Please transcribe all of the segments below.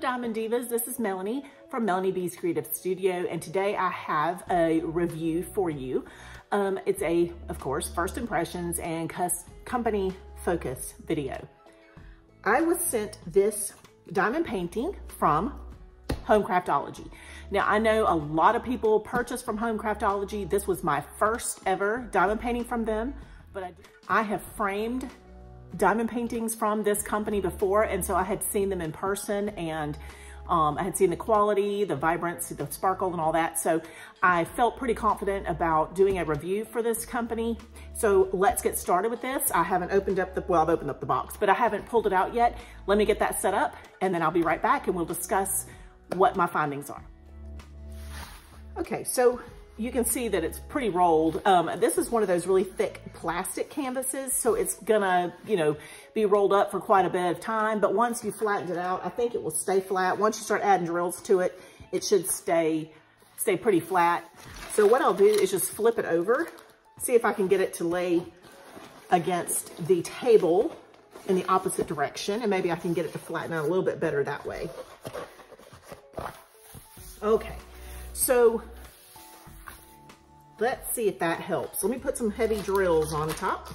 Diamond Divas, this is Melanie from MELANIE'S Creative Studio, and today I have a review for you. It's of course, first impressions and company focus video. I was sent this diamond painting from Craftology. Now, I know a lot of people purchase from Craftology. This was my first ever diamond painting from them, but I have framed diamond paintings from this company before, and so I had seen them in person, and I had seen the quality, the vibrancy, the sparkle and all that. So I felt pretty confident about doing a review for this company. So let's get started with this. I haven't opened up I've opened up the box, but I haven't pulled it out yet. Let me get that set up and then I'll be right back and we'll discuss what my findings are. Okay, so you can see that it's pretty rolled. This is one of those really thick plastic canvases, so it's gonna, be rolled up for quite a bit of time, but once you flatten it out, I think it will stay flat. Once you start adding drills to it, it should stay pretty flat. So what I'll do is just flip it over, see if I can get it to lay against the table in the opposite direction, and maybe I can get it to flatten out a little bit better that way. Okay, so let's see if that helps. Let me put some heavy drills on top.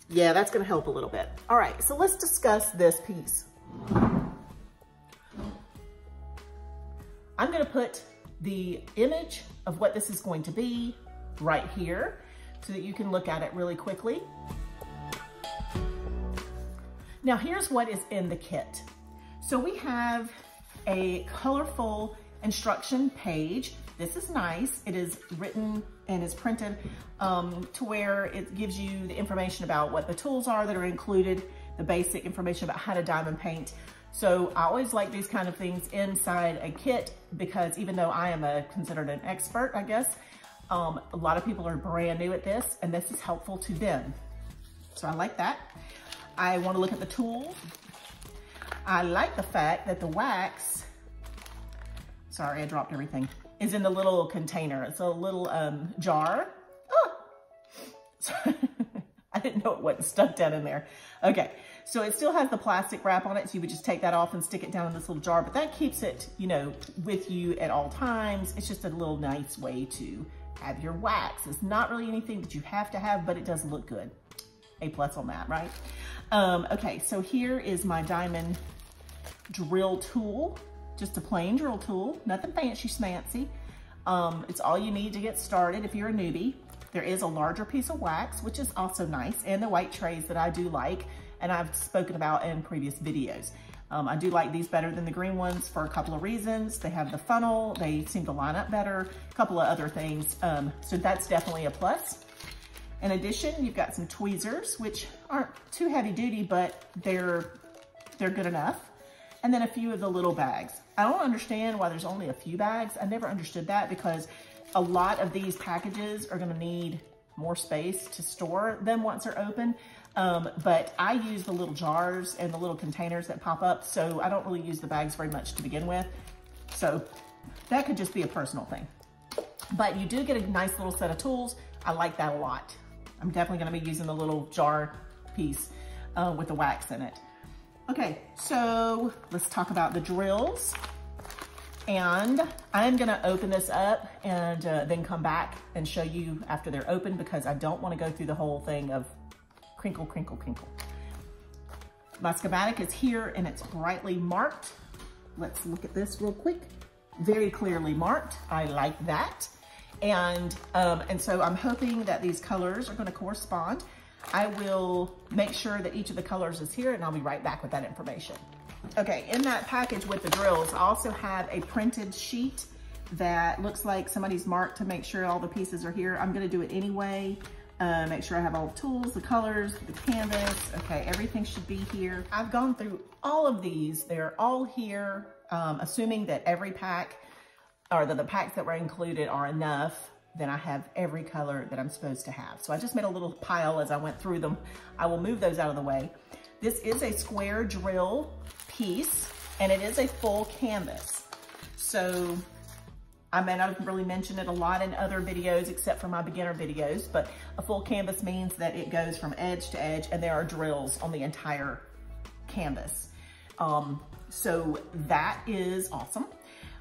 Yeah, that's gonna help a little bit. All right, so let's discuss this piece. I'm gonna put the image of what this is going to be right here so that you can look at it really quickly. Now, here's what is in the kit. So we have a colorful instruction page. This is nice. It is written and is printed to where it gives you the information about what the tools are that are included, the basic information about how to diamond paint. So I always like these kind of things inside a kit because even though I am considered an expert, I guess, a lot of people are brand new at this and this is helpful to them. So I like that. I want to look at the tools. I like the fact that the wax, sorry, I dropped everything, is in the little container. It's a little jar. Oh! I didn't know it wasn't stuck down in there. Okay, so it still has the plastic wrap on it, so you would just take that off and stick it down in this little jar, but that keeps it, with you at all times. It's just a little nice way to have your wax. It's not really anything that you have to have, but it does look good. A+ on that, right? Okay, so here is my diamond drill tool. Just a plain drill tool, nothing fancy schmancy. It's all you need to get started if you're a newbie. There is a larger piece of wax, which is also nice, and the white trays that I do like, and I've spoken about in previous videos. I do like these better than the green ones for a couple of reasons. They have the funnel, they seem to line up better, a couple of other things. So that's definitely a plus. In addition, you've got some tweezers, which aren't too heavy duty, but they're good enough. And then a few of the little bags. I don't understand why there's only a few bags. I never understood that because a lot of these packages are gonna need more space to store them once they're open. But I use the little jars and the little containers that pop up, so I don't really use the bags very much to begin with. So that could just be a personal thing. But you do get a nice little set of tools. I like that a lot. I'm definitely gonna be using the little jar piece with the wax in it. Okay, so let's talk about the drills. And I'm gonna open this up and then come back and show you after they're open because I don't wanna go through the whole thing of crinkle, crinkle, crinkle. My schematic is here and it's brightly marked. Let's look at this real quick. Very clearly marked, I like that. And so I'm hoping that these colors are gonna correspond. I will make sure that each of the colors is here and I'll be right back with that information. Okay, in that package with the drills, I also have a printed sheet that looks like somebody's marked to make sure all the pieces are here. I'm gonna do it anyway. Make sure I have all the tools, the colors, the canvas. Okay, everything should be here. I've gone through all of these. They're all here, assuming that every pack, or that the packs that were included are enough. Then I have every color that I'm supposed to have. So I just made a little pile as I went through them. I will move those out of the way. This is a square drill piece and it is a full canvas. So I may not have really mentioned it a lot in other videos except for my beginner videos, but a full canvas means that it goes from edge to edge and there are drills on the entire canvas. So that is awesome.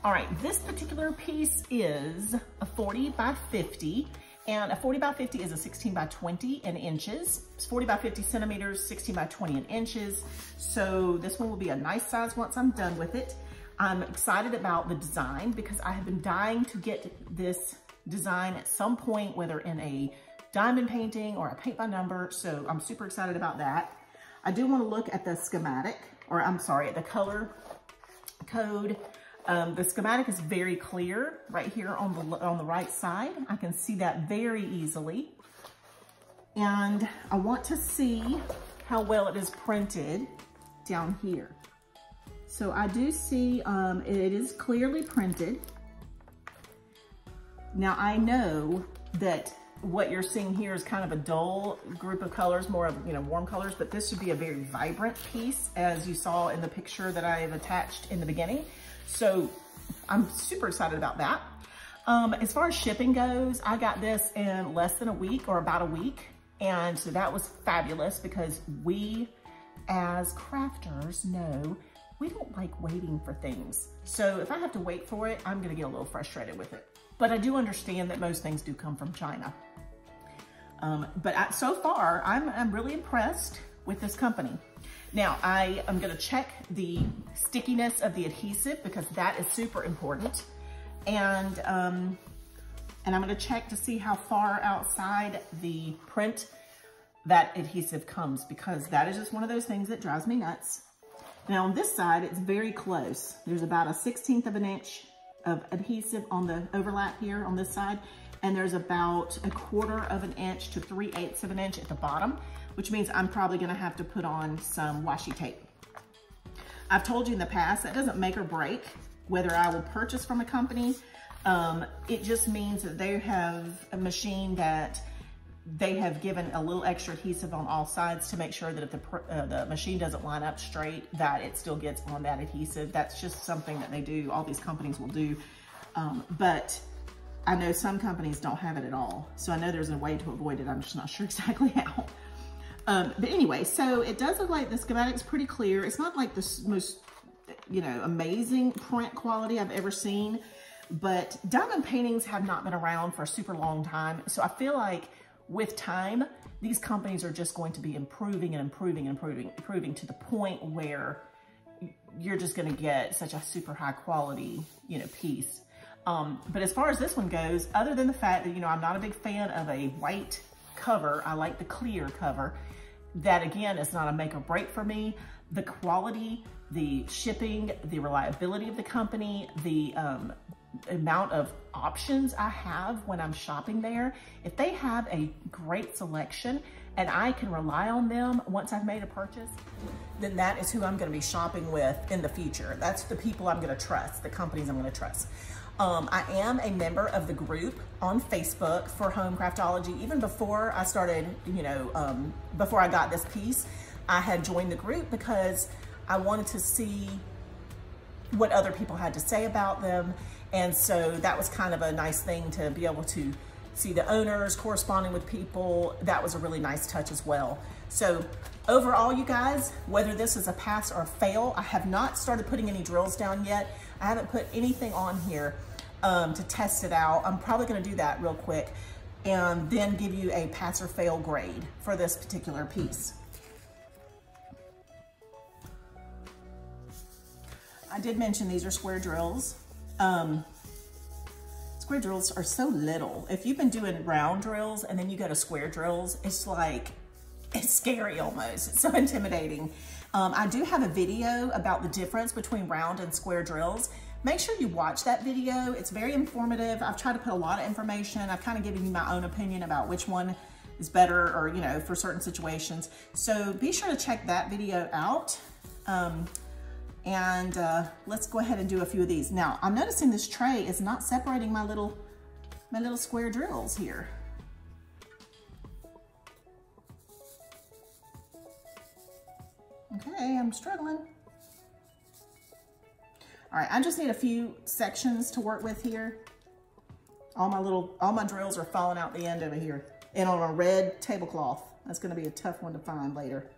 All right, this particular piece is a 40 by 50, and a 40 by 50 is a 16 by 20 in inches. It's 40 by 50 centimeters, 16 by 20 in inches. So this one will be a nice size once I'm done with it. I'm excited about the design because I have been dying to get this design at some point, whether in a diamond painting or a paint by number. So I'm super excited about that. I do want to look at the schematic, or I'm sorry, at the color code. The schematic is very clear right here on the right side. I can see that very easily. And I want to see how well it is printed down here. So I do see it is clearly printed. Now I know that what you're seeing here is kind of a dull group of colors, more of, warm colors, but this should be a very vibrant piece, as you saw in the picture that I have attached in the beginning. So I'm super excited about that. As far as shipping goes, I got this in less than a week, or about a week. And so that was fabulous because we as crafters know we don't like waiting for things. So if I have to wait for it, I'm gonna get a little frustrated with it. But I do understand that most things do come from China. So far, I'm really impressed with this company. Now, I am gonna check the stickiness of the adhesive because that is super important. And I'm gonna check to see how far outside the print that adhesive comes, because that is just one of those things that drives me nuts. Now on this side, it's very close. There's about a 1/16 of an inch of adhesive on the overlap here on this side, and there's about 1/4 of an inch to 3/8 of an inch at the bottom, which means I'm probably gonna have to put on some washi tape. I've told you in the past, that doesn't make or break whether I will purchase from a company. It just means that they have a machine that they have given a little extra adhesive on all sides to make sure that if the machine doesn't line up straight, that it still gets on that adhesive. That's just something that they do, all these companies will do. But I know some companies don't have it at all. So I know there's a way to avoid it. I'm just not sure exactly how. But anyway, so it does look like the schematic's pretty clear. It's not like the most, amazing print quality I've ever seen, but diamond paintings have not been around for a super long time. So I feel like with time, these companies are just going to be improving and improving and improving to the point where you're just gonna get such a super high quality, piece. But as far as this one goes, other than the fact that, I'm not a big fan of a white cover, I like the clear cover. That again is not a make or break for me. The quality, the shipping, the reliability of the company, the amount of options I have when I'm shopping there. If they have a great selection and I can rely on them once I've made a purchase, then that is who I'm gonna be shopping with in the future. That's the people I'm gonna trust, the companies I'm gonna trust. I am a member of the group on Facebook for Home Craftology. Even before I started, before I got this piece, I had joined the group because I wanted to see what other people had to say about them. And so that was kind of a nice thing to be able to see the owners corresponding with people. That was a really nice touch as well. So overall, you guys, whether this is a pass or a fail, I have not started putting any drills down yet. I haven't put anything on here to test it out. I'm probably gonna do that real quick and then give you a pass or fail grade for this particular piece. I did mention these are square drills. Square drills are so little. If you've been doing round drills and then you go to square drills, it's scary almost. It's so intimidating. I do have a video about the difference between round and square drills. Make sure you watch that video. It's very informative. I've tried to put a lot of information. I've kind of given you my own opinion about which one is better or, for certain situations. So be sure to check that video out. Let's go ahead and do a few of these. Now, I'm noticing this tray is not separating my little square drills here. Okay, I'm struggling. All right, I just need a few sections to work with here. All my drills are falling out the end over here. And on a red tablecloth. That's gonna be a tough one to find later.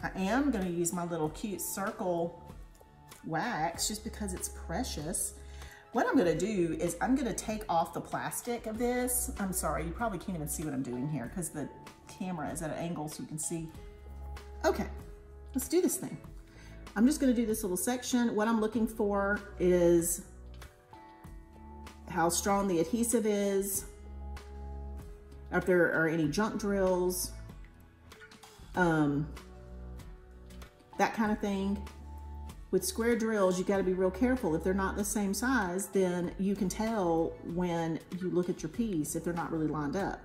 I am gonna use my little cute circle wax just because it's precious. What I'm gonna do is I'm gonna take off the plastic of this. I'm sorry, you probably can't even see what I'm doing here because the camera is at an angle so you can see. Okay, let's do this thing. I'm just gonna do this little section. What I'm looking for is how strong the adhesive is, if there are any junk drills, that kind of thing. With square drills, you gotta be real careful. If they're not the same size, then you can tell when you look at your piece if they're not really lined up.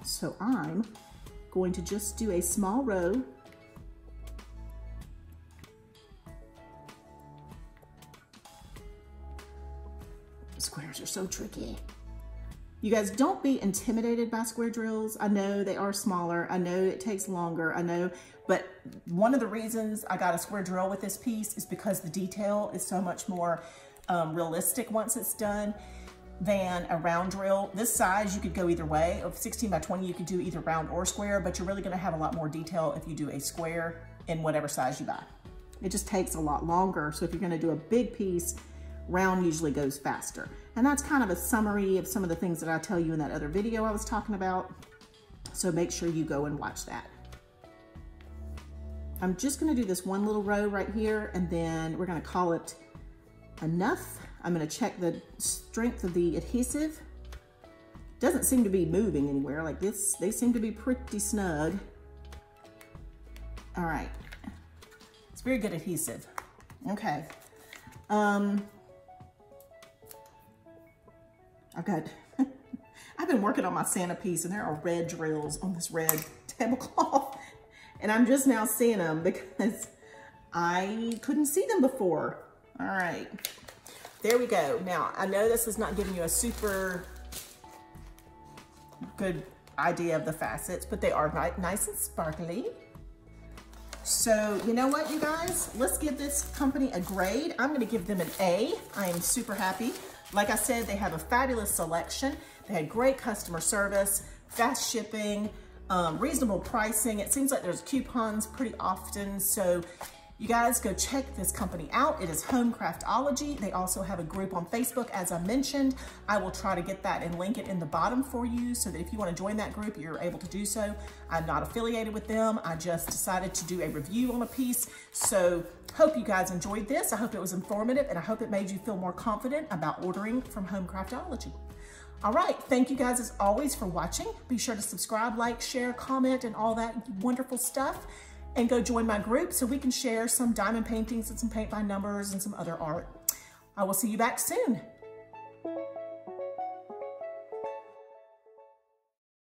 So I'm going to just do a small row. Squares are so tricky. You guys, don't be intimidated by square drills. I know they are smaller. I know it takes longer. I know, but one of the reasons I got a square drill with this piece is because the detail is so much more realistic once it's done than a round drill. This size, you could go either way. Of 16 by 20, you could do either round or square, but you're really gonna have a lot more detail if you do a square in whatever size you buy. It just takes a lot longer. So if you're gonna do a big piece, round usually goes faster. And that's kind of a summary of some of the things that I tell you in that other video I was talking about. So make sure you go and watch that. I'm just gonna do this one little row right here, and then we're gonna call it enough. I'm gonna check the strength of the adhesive. Doesn't seem to be moving anywhere like this. They seem to be pretty snug. All right, it's very good adhesive. Okay. I've been working on my Santa piece, and there are red drills on this red tablecloth, and I'm just now seeing them because I couldn't see them before. All right, there we go. Now, I know this is not giving you a super good idea of the facets, but they are nice and sparkly. So you know what, you guys, let's give this company a grade. I'm gonna give them an A. I am super happy. Like I said, they have a fabulous selection. They had great customer service, fast shipping, reasonable pricing. It seems like there's coupons pretty often. So you guys go check this company out. It is Craftology. They also have a group on Facebook, as I mentioned. I will try to get that and link it in the bottom for you so that if you want to join that group, you're able to do so. I'm not affiliated with them. I just decided to do a review on a piece. So hope you guys enjoyed this. I hope it was informative, and I hope it made you feel more confident about ordering from Craftology. All right, thank you guys as always for watching. Be sure to subscribe, like, share, comment, and all that wonderful stuff. And go join my group so we can share some diamond paintings and some paint by numbers and some other art. I will see you back soon.